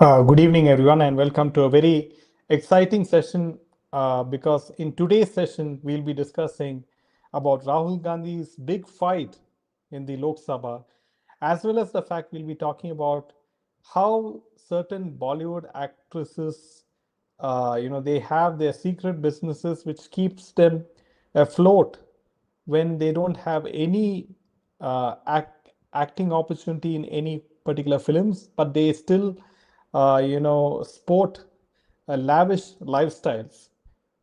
Good evening, everyone, and welcome to a very exciting session because in today's session, we'll be discussing about Rahul Gandhi's big fight in the Lok Sabha, as well as the fact we'll be talking about how certain Bollywood actresses, they have their secret businesses which keeps them afloat when they don't have any acting opportunity in any particular films, but they still, sport lavish lifestyles.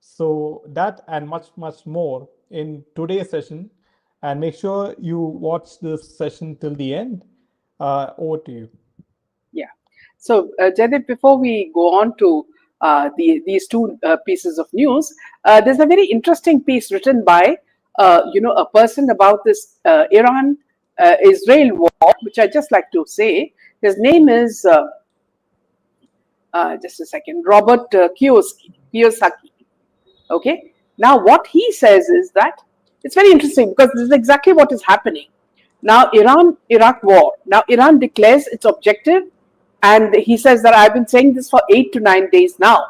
So that and much, much more in today's session. And make sure you watch this session till the end. Over to you. Yeah. So, Jaideep, before we go on to these two pieces of news, there's a very interesting piece written by, a person about this Iran-Israel war, which I just like to say. His name is, just a second, Robert Kiyosaki. Okay. Now, what he says is that it's very interesting because this is exactly what is happening. Now, Iran-Iraq war. Now, Iran declares its objective, and he says that I've been saying this for 8 to 9 days now.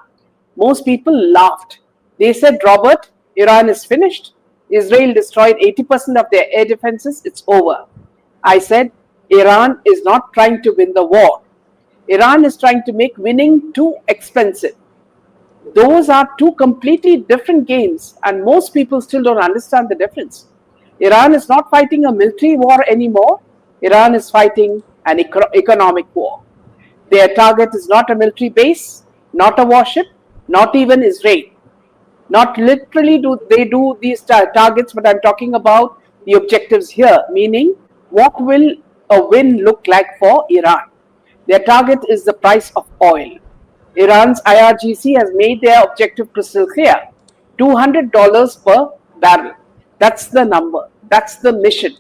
Most people laughed. They said, Robert, Iran is finished. Israel destroyed 80% of their air defenses. It's over. I said, Iran is not trying to win the war. Iran is trying to make winning too expensive. Those are two completely different games, and most people still don't understand the difference. Iran is not fighting a military war anymore. Iran is fighting an economic war. Their target is not a military base, not a warship, not even Israel. Not literally do they do these targets, but I'm talking about the objectives here, meaning what will a win look like for Iran? Their target is the price of oil. Iran's IRGC has made their objective crystal clear: $200 per barrel. That's the number. That's the mission.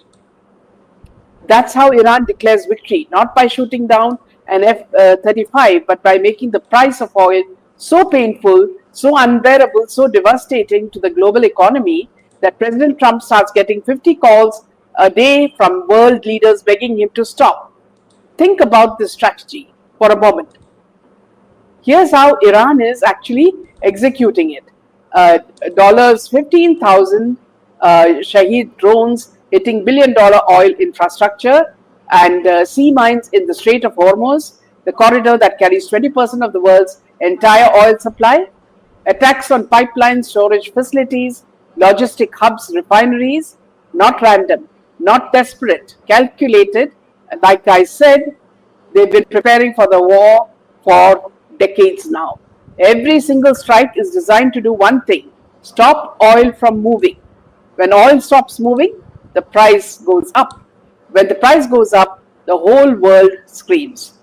That's how Iran declares victory, not by shooting down an F-35, but by making the price of oil so painful, so unbearable, so devastating to the global economy that President Trump starts getting 50 calls a day from world leaders begging him to stop. Think about this strategy for a moment. Here's how Iran is actually executing it. Dollars 15,000 Shahed drones hitting $1 billion oil infrastructure and sea mines in the Strait of Hormuz, the corridor that carries 20% of the world's entire oil supply. Attacks on pipelines, storage facilities, logistic hubs, refineries, not random, not desperate, calculated. Like I said, they've been preparing for the war for decades now. Every single strike is designed to do one thing: stop oil from moving. When oil stops moving, the price goes up. When the price goes up, the whole world screams.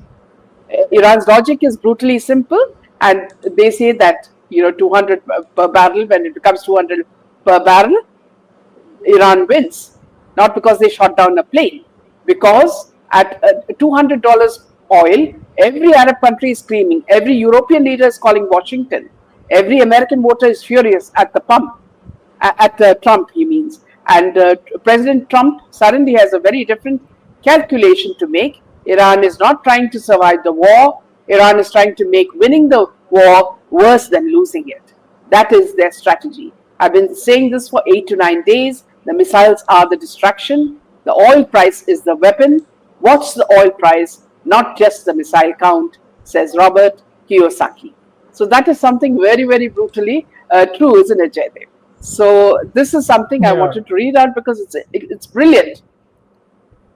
Iran's logic is brutally simple, and they say that 200 per barrel, when it becomes 200 per barrel, Iran wins. Not because they shot down a plane, because at $200 oil, every Arab country is screaming, every European leader is calling Washington, every American voter is furious at the pump, at Trump, he means. And President Trump suddenly has a very different calculation to make. Iran is not trying to survive the war. Iran is trying to make winning the war worse than losing it. That is their strategy. I've been saying this for 8 to 9 days. The missiles are the distraction. The oil price is the weapon. Watch the oil price, not just the missile count, says Robert Kiyosaki. So that is something very, very brutally true, isn't it, Jaydev? So this is something I Yeah. wanted to read out because it's brilliant.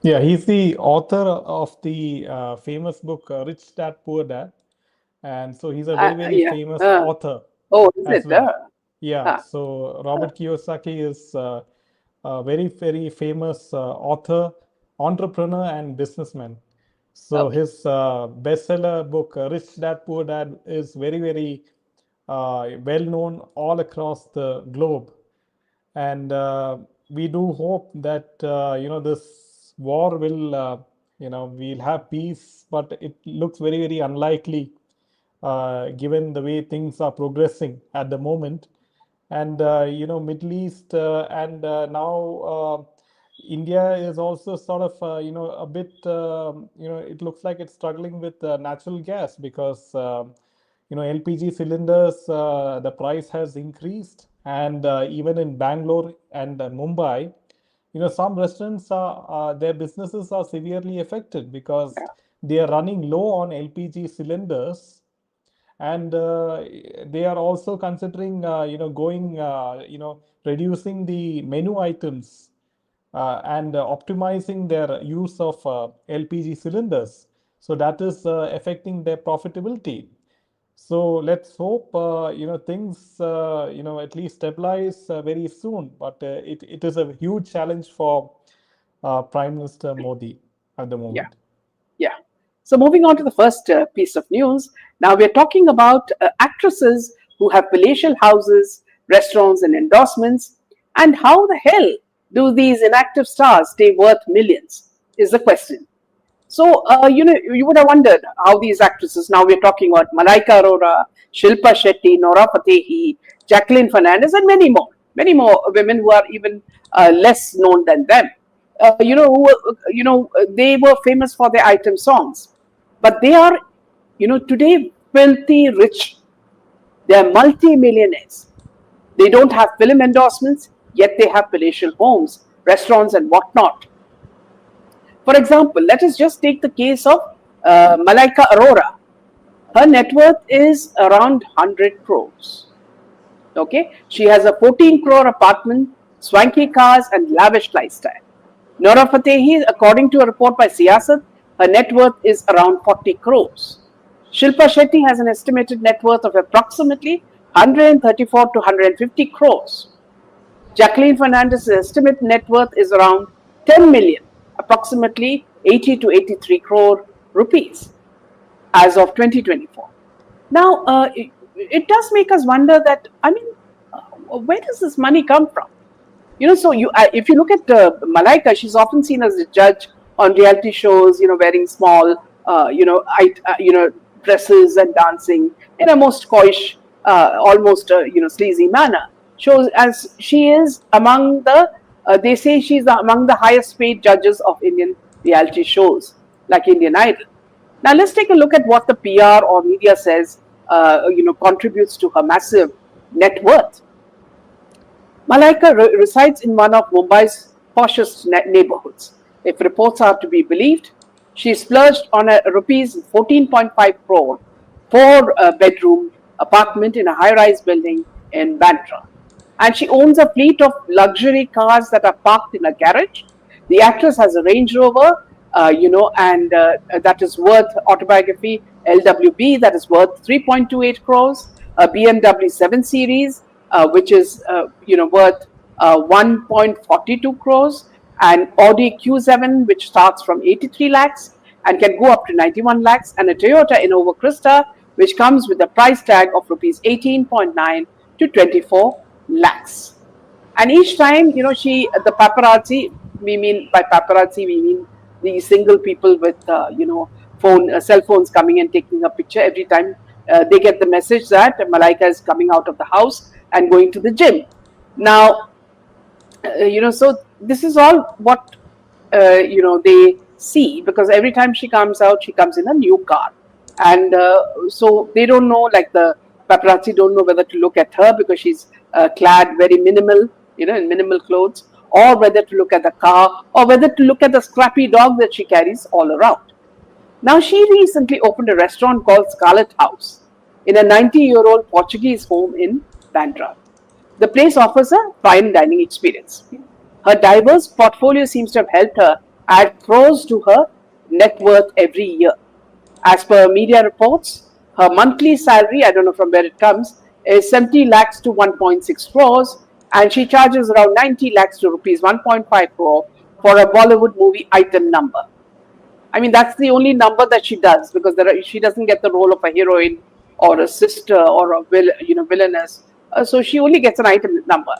Yeah, he's the author of the famous book Rich Dad Poor Dad. And so he's a very, very Yeah. famous author Oh, is as it? well. Yeah, Uh, so Robert Kiyosaki is a very, very famous author, entrepreneur, and businessman. So okay. his bestseller book, Rich Dad Poor Dad, is very, very well known all across the globe. And we do hope that this war will we'll have peace, but it looks very, very unlikely given the way things are progressing at the moment. And Middle East and now India is also sort of, a bit, it looks like it's struggling with natural gas because, LPG cylinders, the price has increased. And even in Bangalore and Mumbai, some restaurants their businesses are severely affected because they are running low on LPG cylinders, and they are also considering going reducing the menu items and optimizing their use of LPG cylinders. So that is affecting their profitability. So let's hope things at least stabilize very soon. But it is a huge challenge for Prime Minister Modi at the Yeah. moment. Yeah. So moving on to the first piece of news. Now we're talking about actresses who have palatial houses, restaurants, and endorsements. And how the hell do these inactive stars stay worth millions? Is the question. So, you would have wondered how these actresses, now we're talking about Malaika Arora, Shilpa Shetty, Nora Fatehi, Jacqueline Fernandez, and many more women who are even less known than them. They were famous for their item songs, but they are, today filthy rich. They are multi-millionaires. They don't have film endorsements, yet they have palatial homes, restaurants, and whatnot. For example, let us just take the case of Malaika Arora. Her net worth is around 100 crores. Okay, she has a 14 crore apartment, swanky cars, and lavish lifestyle. Nora Fatehi, according to a report by Siyasat, her net worth is around 40 crores. Shilpa Shetty has an estimated net worth of approximately 134 to 150 crores. Jacqueline Fernandez's estimate net worth is around 10 million, approximately 80 to 83 crore rupees as of 2024. Now, it does make us wonder that, I mean, where does this money come from? So if you look at Malaika, she's often seen as a judge on reality shows, wearing small, dresses and dancing in a most coyish, almost, sleazy manner. Shows as she is among the, they say she's among the highest paid judges of Indian reality shows, like Indian Idol. Now let's take a look at what the PR or media says, contributes to her massive net worth. Malaika resides in one of Mumbai's poshest neighborhoods. If reports are to be believed, she splurged on a rupees 14.5 crore four-bedroom apartment in a high-rise building in Bandra. And she owns a fleet of luxury cars that are parked in a garage. The actress has a Range Rover, and that is worth autobiography LWB, that is worth 3.28 crores, a BMW 7 Series, which is worth 1.42 crores, and Audi Q7, which starts from 83 lakhs and can go up to 91 lakhs, and a Toyota Innova Crista, which comes with a price tag of rupees 18.9 to 24 lakhs. And each time, the paparazzi, we mean by paparazzi, we mean the single people with, cell phones coming and taking a picture every time they get the message that Malaika is coming out of the house and going to the gym. Now, so this is all what, they see, because every time she comes out, she comes in a new car. And so they don't know, like the paparazzi don't know whether to look at her because she's clad very minimal, in minimal clothes, or whether to look at the car, or whether to look at the scrappy dog that she carries all around. Now, she recently opened a restaurant called Scarlet House in a 90-year-old Portuguese home in Bandra. The place offers a fine dining experience. Her diverse portfolio seems to have helped her add crores to her net worth every year. As per media reports, her monthly salary, I don't know from where it comes, is 70 lakhs to 1.6 crores, and she charges around 90 lakhs to rupees 1.5 crore for a Bollywood movie item number. I mean, that's the only number that she does, because she doesn't get the role of a heroine or a sister or a villainess. So she only gets an item number.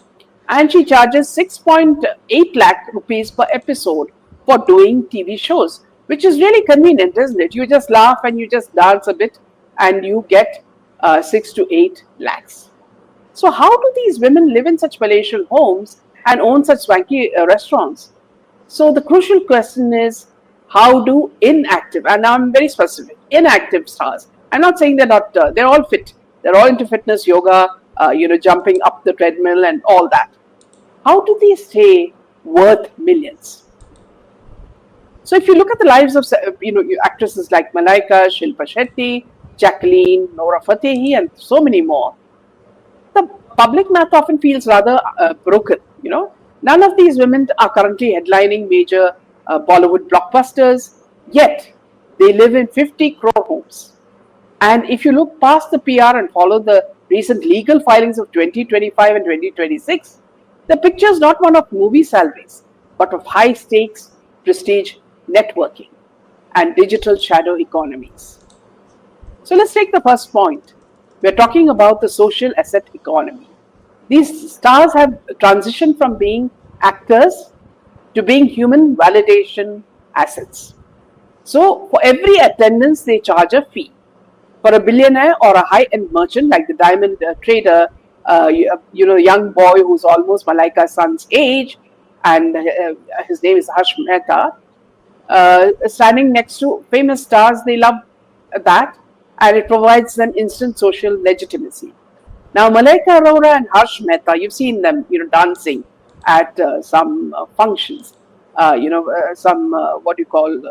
And she charges 6.8 lakh rupees per episode for doing TV shows, which is really convenient, isn't it? You just laugh and you just dance a bit and you get 6 to 8 lakhs. So how do these women live in such palatial homes and own such swanky restaurants? So the crucial question is, how do inactive, and now I'm very specific, inactive stars. I'm not saying they're not, they're all fit. They're all into fitness, yoga, jumping up the treadmill and all that. How do they stay worth millions? So if you look at the lives of actresses like Malaika, Shilpa Shetty, Jacqueline, Nora Fatehi, and so many more, the public math often feels rather broken. None of these women are currently headlining major Bollywood blockbusters, yet they live in 50 crore homes. And if you look past the PR and follow the recent legal filings of 2025 and 2026, the picture is not one of movie salaries, but of high stakes, prestige, networking, and digital shadow economies. So let's take the first point. We're talking about the social asset economy. These stars have transitioned from being actors to being human validation assets. So for every attendance, they charge a fee. For a billionaire or a high-end merchant like the diamond trader, young boy who's almost Malaika's son's age, and his name is Harsh Mehta, standing next to famous stars, they love that, and it provides them instant social legitimacy. Now, Malaika Arora and Harsh Mehta, you've seen them, dancing at some functions. Some what you call,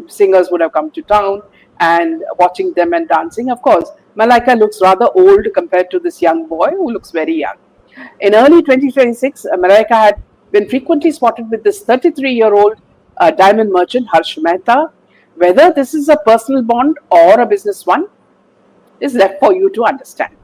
singers would have come to town and watching them and dancing. Of course, Malaika looks rather old compared to this young boy who looks very young. In early 2026, Malaika had been frequently spotted with this 33-year-old diamond merchant, Harsh Mehta. Whether this is a personal bond or a business one is left for you to understand.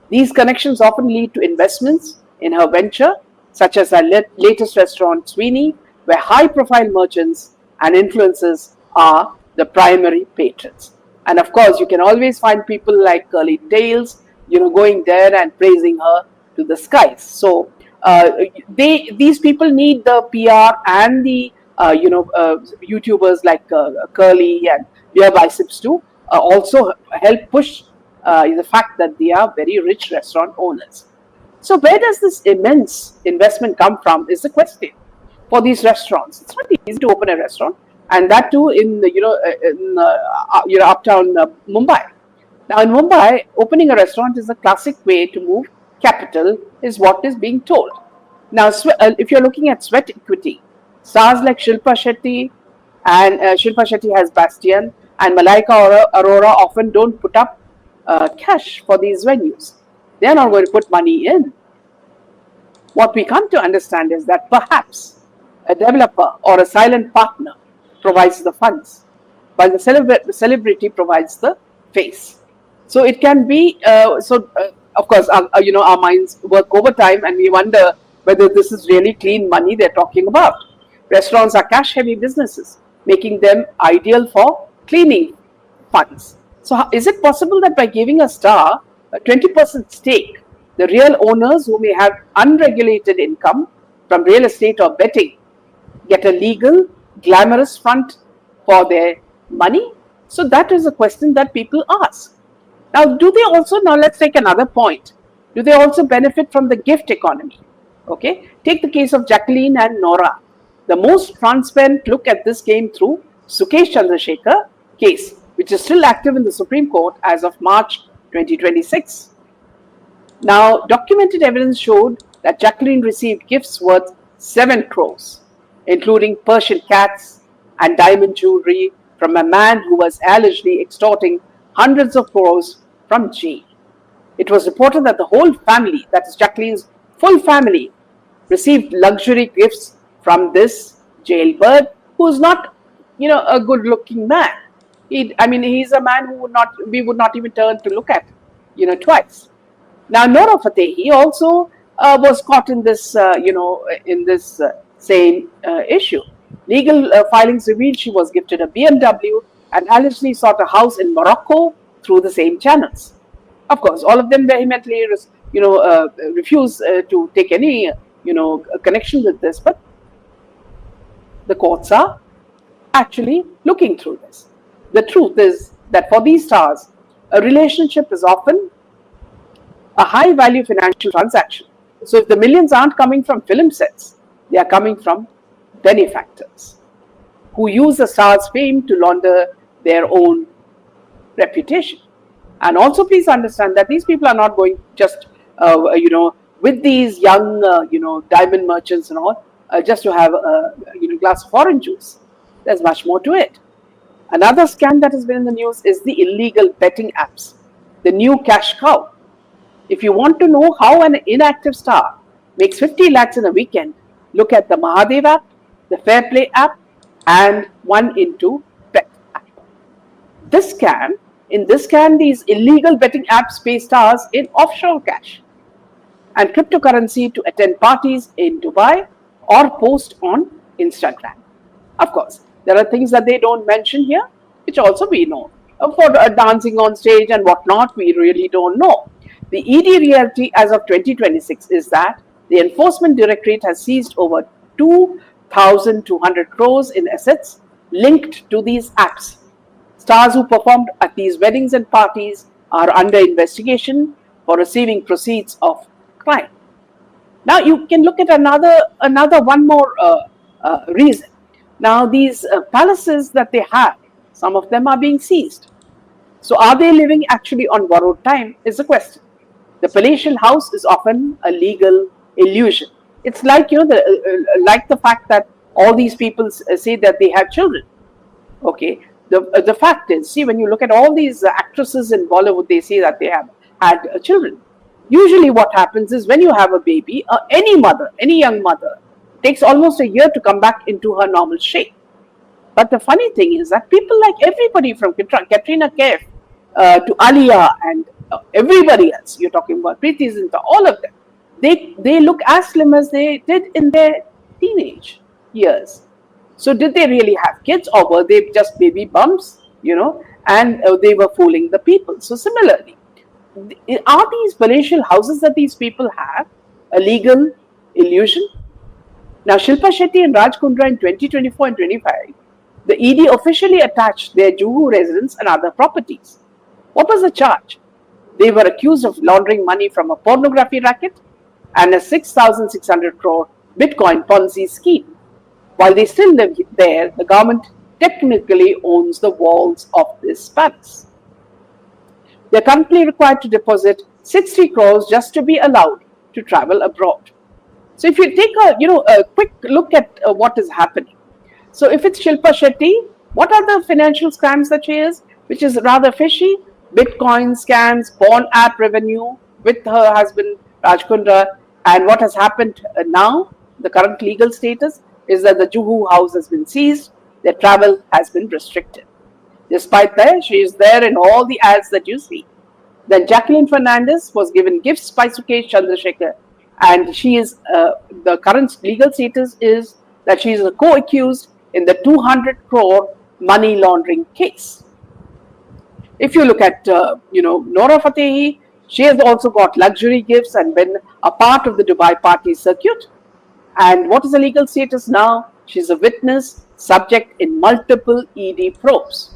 These connections often lead to investments in her venture, such as her latest restaurant, Sweeney, where high-profile merchants and influencers are the primary patrons. And of course, you can always find people like Curly Tails, going there and praising her to the skies. So these people need the PR and the YouTubers like Curly and Beer Biceps to also help push the fact that they are very rich restaurant owners. So where does this immense investment come from is the question for these restaurants. It's not easy to open a restaurant, and that too in uptown Mumbai. Now in Mumbai, opening a restaurant is a classic way to move capital, is what is being told. Now, if you're looking at sweat equity, stars like Shilpa Shetty, and Shilpa Shetty has Bastion, and Malaika Arora often don't put up cash for these venues. They are not going to put money in. What we come to understand is that perhaps a developer or a silent partner provides the funds, while the celebrity provides the face. So it can be, of course, our minds work overtime and we wonder whether this is really clean money they're talking about. Restaurants are cash-heavy businesses, making them ideal for cleaning funds. So is it possible that by giving a star a 20% stake, the real owners who may have unregulated income from real estate or betting get a legal, glamorous front for their money? So that is a question that people ask. Now, now let's take another point. Do they also benefit from the gift economy? Okay, take the case of Jacqueline and Nora. The most transparent look at this came through Sukesh Chandrasekhar case, which is still active in the Supreme Court as of March 2026. Now, documented evidence showed that Jacqueline received gifts worth 7 crores, including Persian cats and diamond jewelry from a man who was allegedly extorting hundreds of crores from jail. It was reported that the whole family, that is Jacqueline's full family, received luxury gifts from this jailbird, who is not, a good-looking man. He's a man who we would not even turn to look at, twice. Now, Nora Fatehi also was caught in this, same issue. Legal filings revealed she was gifted a BMW and allegedly sought a house in Morocco through the same channels. Of course, all of them vehemently, refuse to take any, connection with this. But the courts are actually looking through this. The truth is that for these stars, a relationship is often a high-value financial transaction. So if the millions aren't coming from film sets, they are coming from benefactors who use the star's fame to launder their own reputation. And also, please understand that these people are not going just, with these young, diamond merchants and all, just to have a, glass of orange juice. There's much more to it. Another scam that has been in the news is the illegal betting apps, the new cash cow. If you want to know how an inactive star makes 50 lakhs in a weekend, look at the Mahadev app, the Fair Play app, and One Into Bet app. In this scam, these illegal betting apps pay stars in offshore cash and cryptocurrency to attend parties in Dubai or post on Instagram. Of course, there are things that they don't mention here, which also we know. For dancing on stage and whatnot, we really don't know. The ED reality as of 2026 is that the Enforcement Directorate has seized over 2,200 crores in assets linked to these apps. Stars who performed at these weddings and parties are under investigation for receiving proceeds of crime. Now you can look at another one more reason. Now these palaces that they have, some of them are being seized. So are they living actually on borrowed time is the question. The palatial house is often a legal illusion. It's like like the fact that all these people say that they have children. Okay, the fact is, see, when you look at all these actresses in Bollywood, they say that they have had children. Usually, what happens is when you have a baby, any young mother, takes almost a year to come back into her normal shape. But the funny thing is that people like everybody from Katrina Kaif to Alia and everybody else, you're talking about Preeti Zinta, all of them, they look as slim as they did in their teenage years. So did they really have kids, or were they just baby bumps, and they were fooling the people? So similarly, are these palatial houses that these people have a legal illusion? Now, Shilpa Shetty and Raj Kundra in 2024 and 25, the ED officially attached their Juhu residence and other properties. What was the charge? They were accused of laundering money from a pornography racket and a 6,600 crore Bitcoin Ponzi scheme. While they still live there, the government technically owns the walls of this palace. They are currently required to deposit 60 crores just to be allowed to travel abroad. So if you take a quick look at what is happening. So if it's Shilpa Shetty, what are the financial scams that she is, which is rather fishy? Bitcoin scams, porn app revenue with her husband Raj Kundra, and what has happened now, the current legal status is that the Juhu house has been seized, their travel has been restricted. Despite that, she is there in all the ads that you see. Then Jacqueline Fernandez was given gifts by Sukesh Chandrasekhar, and she is the current legal status is that she is a co-accused in the 200 crore money laundering case. If you look at Nora Fatehi, she has also got luxury gifts and been a part of the Dubai party circuit. And what is the legal status now? She's a witness subject in multiple ED probes.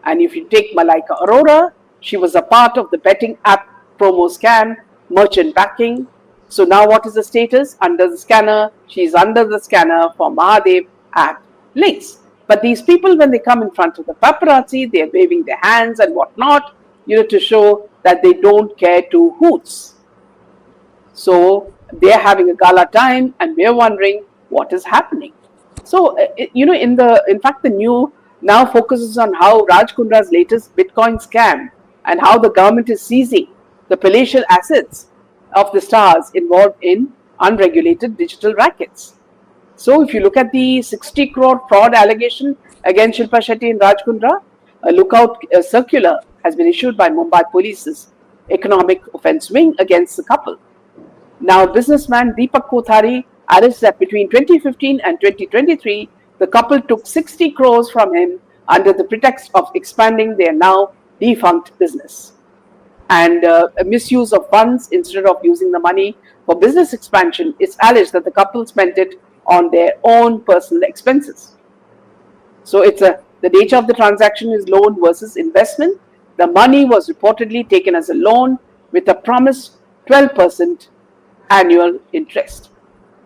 And if you take Malaika Arora, she was a part of the betting app promo scam, merchant backing. So now what is the status? Under the scanner, she's under the scanner for Mahadev app links. But these people, when they come in front of the paparazzi, they're waving their hands and whatnot, to show that they don't care two hoots. So they're having a gala time, and we're wondering what is happening. So, in fact, the new now focuses on how Raj Kundra's latest Bitcoin scam and how the government is seizing the palatial assets of the stars involved in unregulated digital rackets. So, if you look at the 60 crore fraud allegation against Shilpa Shetty and Raj Kundra, a lookout circular has been issued by Mumbai Police's Economic Offence Wing against the couple. Now, businessman Deepak Kothari alleged that between 2015 and 2023, the couple took 60 crores from him under the pretext of expanding their now defunct business. And a misuse of funds instead of using the money for business expansion, it's alleged that the couple spent it on their own personal expenses. So the nature of the transaction is loan versus investment. The money was reportedly taken as a loan with a promised 12% annual interest.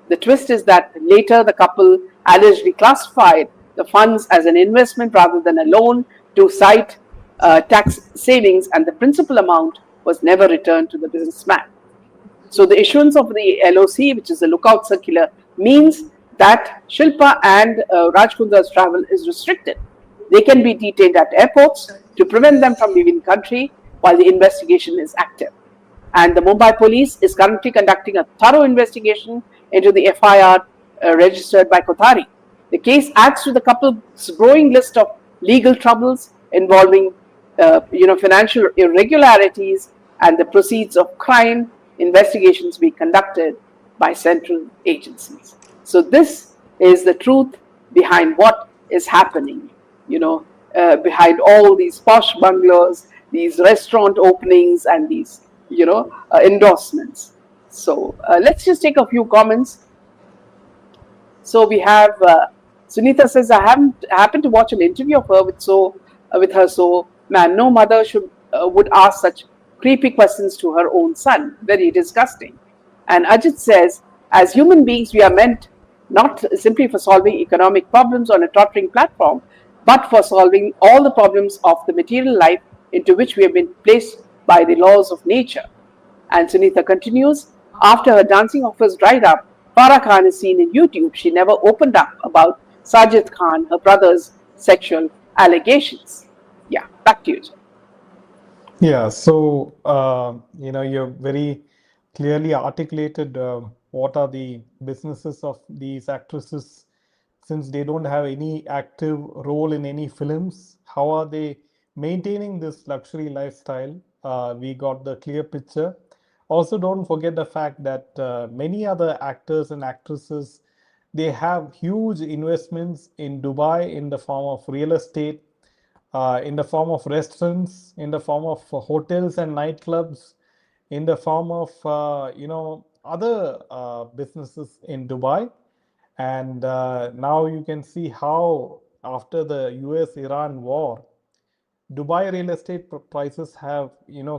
The twist is that later the couple allegedly classified the funds as an investment rather than a loan to cite tax savings, and the principal amount was never returned to the businessman. So the issuance of the LOC, which is the lookout circular, means that Shilpa and Rajkundar's travel is restricted. They can be detained at airports to prevent them from leaving the country while the investigation is active. And the Mumbai police is currently conducting a thorough investigation into the FIR registered by Kothari. The case adds to the couple's growing list of legal troubles involving, financial irregularities and the proceeds of crime. Investigations being conducted by central agencies. So this is the truth behind what is happening. Behind all these posh bungalows, these restaurant openings, and these endorsements. So let's just take a few comments. So we have Sunita says, I haven't happened to watch an interview of her with her. So man, no mother should would ask such creepy questions to her own son. Very disgusting. And Ajit says, as human beings, we are meant not simply for solving economic problems on a tottering platform, but for solving all the problems of the material life into which we have been placed by the laws of nature. And Sunitha continues, after her dancing offers dried up, Farah Khan is seen in YouTube. She never opened up about Sajid Khan, her brother's sexual allegations. Yeah, back to you, sir. Yeah, so you've very clearly articulated what are the businesses of these actresses since they don't have any active role in any films. How are they maintaining this luxury lifestyle? We got the clear picture. Also, don't forget the fact that many other actors and actresses they have huge investments in Dubai in the form of real estate, in the form of restaurants, in the form of hotels and nightclubs, in the form of other businesses in Dubai. And now you can see how after the US-Iran war, Dubai real estate prices have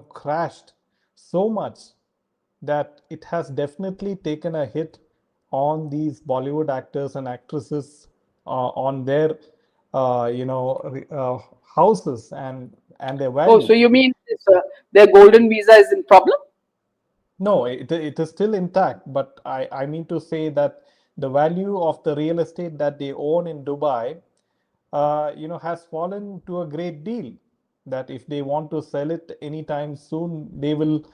crashed so much that it has definitely taken a hit on these Bollywood actors and actresses on their houses and their Oh, so value. you mean this, their golden visa is in problem? No, it is still intact, but I mean to say that the value of the real estate that they own in Dubai, has fallen to a great deal. That if they want to sell it anytime soon, they will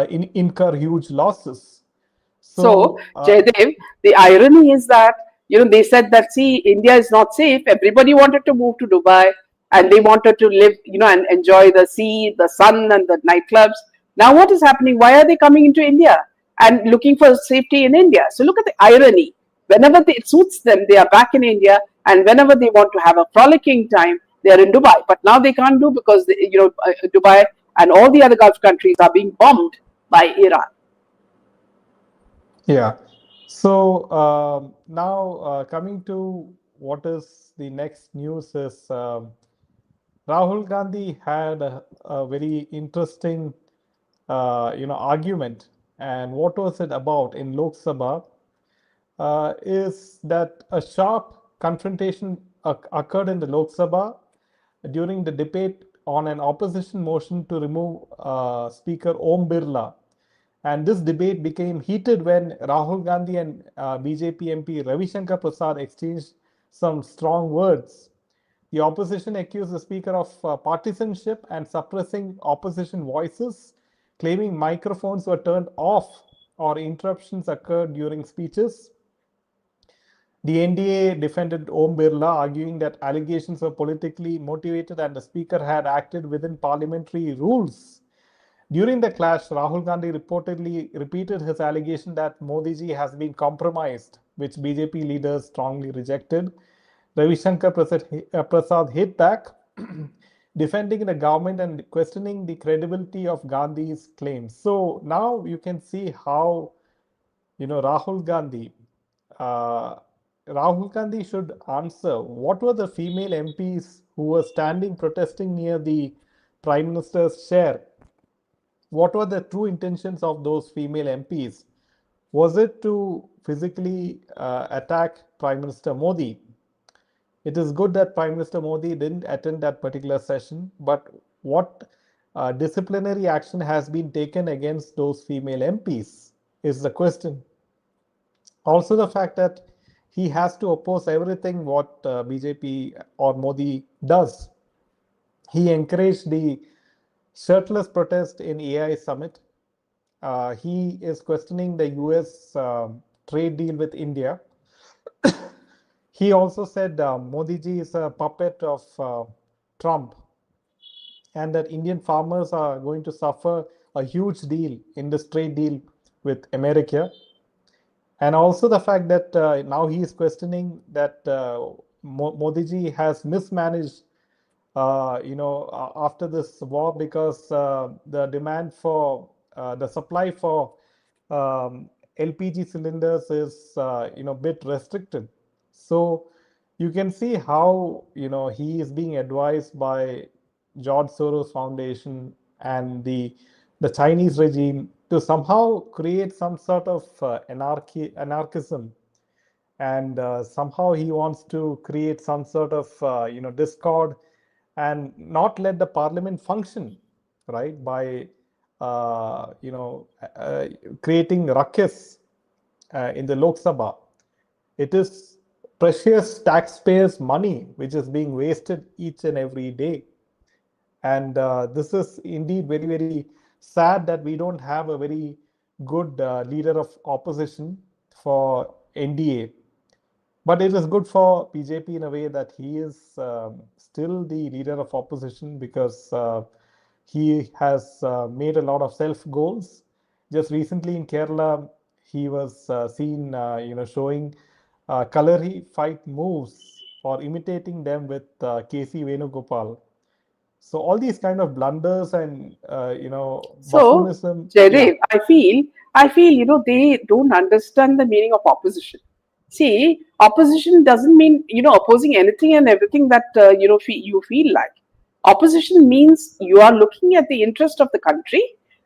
incur huge losses. So, So, Jaydev, the irony is that, they said that, see, India is not safe. Everybody wanted to move to Dubai and they wanted to live, and enjoy the sea, the sun, and the nightclubs. Now, what is happening? Why are they coming into India and looking for safety in India? So, look at the irony. Whenever it suits them, they are back in India, and whenever they want to have a frolicking time, they are in Dubai. But now they can't do because, Dubai and all the other Gulf countries are being bombed by Iran. yeah. So now coming to what is the next news is Rahul Gandhi had a very interesting argument, and what was it about in Lok Sabha? Is that a sharp confrontation occurred in the Lok Sabha during the debate on an opposition motion to remove Speaker Om Birla. And this debate became heated when Rahul Gandhi and BJP MP Ravi Shankar Prasad exchanged some strong words. The opposition accused the speaker of partisanship and suppressing opposition voices, claiming microphones were turned off or interruptions occurred during speeches. The NDA defended Om Birla, arguing that allegations were politically motivated and the speaker had acted within parliamentary rules. During the clash, Rahul Gandhi reportedly repeated his allegation that Modi ji has been compromised, which BJP leaders strongly rejected. Ravi Shankar Prasad hit back, defending the government and questioning the credibility of Gandhi's claims. So now you can see how Rahul Gandhi. Uh, Rahul Gandhi should answer what were the female MPs who were standing protesting near the Prime Minister's chair? What were the true intentions of those female MPs? Was it to physically attack Prime Minister Modi? It is good that Prime Minister Modi didn't attend that particular session, but what disciplinary action has been taken against those female MPs is the question. Also, the fact that he has to oppose everything what BJP or Modi does. He encouraged the shirtless protest in AI summit. He is questioning the US trade deal with India. He also said Modi ji is a puppet of Trump, and that Indian farmers are going to suffer a huge deal in this trade deal with America. And also the fact that now he is questioning that Modi ji has mismanaged, after this war, because the demand for the supply for LPG cylinders is, bit restricted. So you can see how, he is being advised by George Soros Foundation and the Chinese regime to somehow create some sort of anarchism, and somehow he wants to create some sort of discord and not let the parliament function, right, by uh, you know uh, creating ruckus in the Lok Sabha. It is precious taxpayers' money which is being wasted each and every day. And this is indeed very, very sad that we don't have a very good leader of opposition for NDA. But it is good for BJP in a way that he is still the leader of opposition, because he has made a lot of self goals. Just recently in Kerala, he was seen, showing Kalari fight moves or imitating them with KC Venugopal. So all these kind of blunders and So, buffoonism, yeah, Jaydev, I feel, they don't understand the meaning of opposition. See, opposition doesn't mean, opposing anything and everything that, you feel like. Opposition means you are looking at the interest of the country,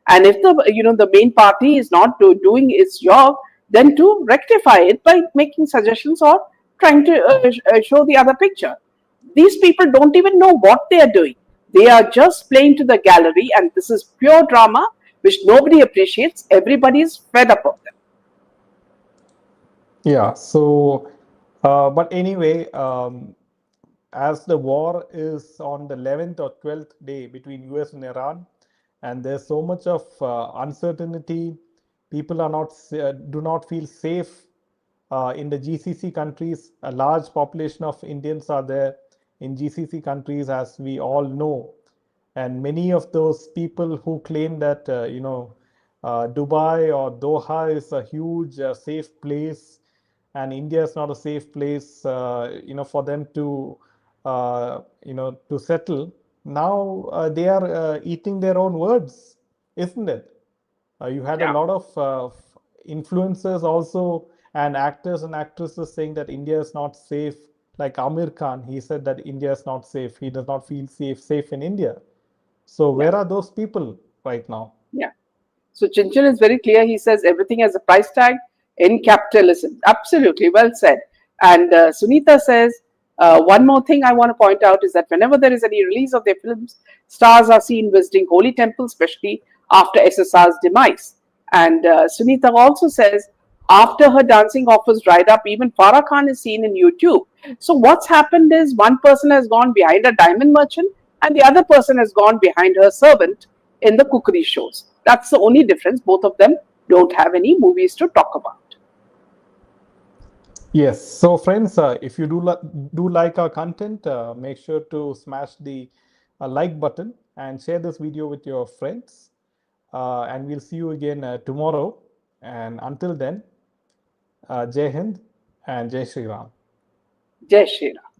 and if the main party is not doing its job, then to rectify it by making suggestions or trying to show the other picture. These people don't even know what they are doing. They are just playing to the gallery, and this is pure drama which nobody appreciates. Everybody is fed up of them. yeah. So, but anyway, as the war is on the 11th or 12th day between US and Iran, and there's so much of uncertainty, people are not do not feel safe in the GCC countries. A large population of Indians are there in GCC countries, as we all know. And many of those people who claim that, Dubai or Doha is a huge safe place, and India is not a safe place, for them to, to settle. Now they are eating their own words, isn't it? You had a Yeah, lot of influencers also, and actors and actresses saying that India is not safe. Like Amir Khan, he said that India is not safe. He does not feel safe in India. So yeah, where are those people right now? yeah. So Chinchin is very clear. He says everything has a price tag in capitalism. Absolutely, well said. And Sunita says one more thing I want to point out is that whenever there is any release of their films, stars are seen visiting holy temples, especially after SSR's demise. And Sunita also says after her dancing offers dried up, even Farah Khan is seen in YouTube. So what's happened is one person has gone behind a diamond merchant and the other person has gone behind her servant in the cookery shows. That's the only difference. Both of them don't have any movies to talk about. Yes. So friends, if you do like our content, make sure to smash the like button and share this video with your friends. And we'll see you again tomorrow. And until then, Jai Hind and Jai Shri Ram. Jai Shri Ram.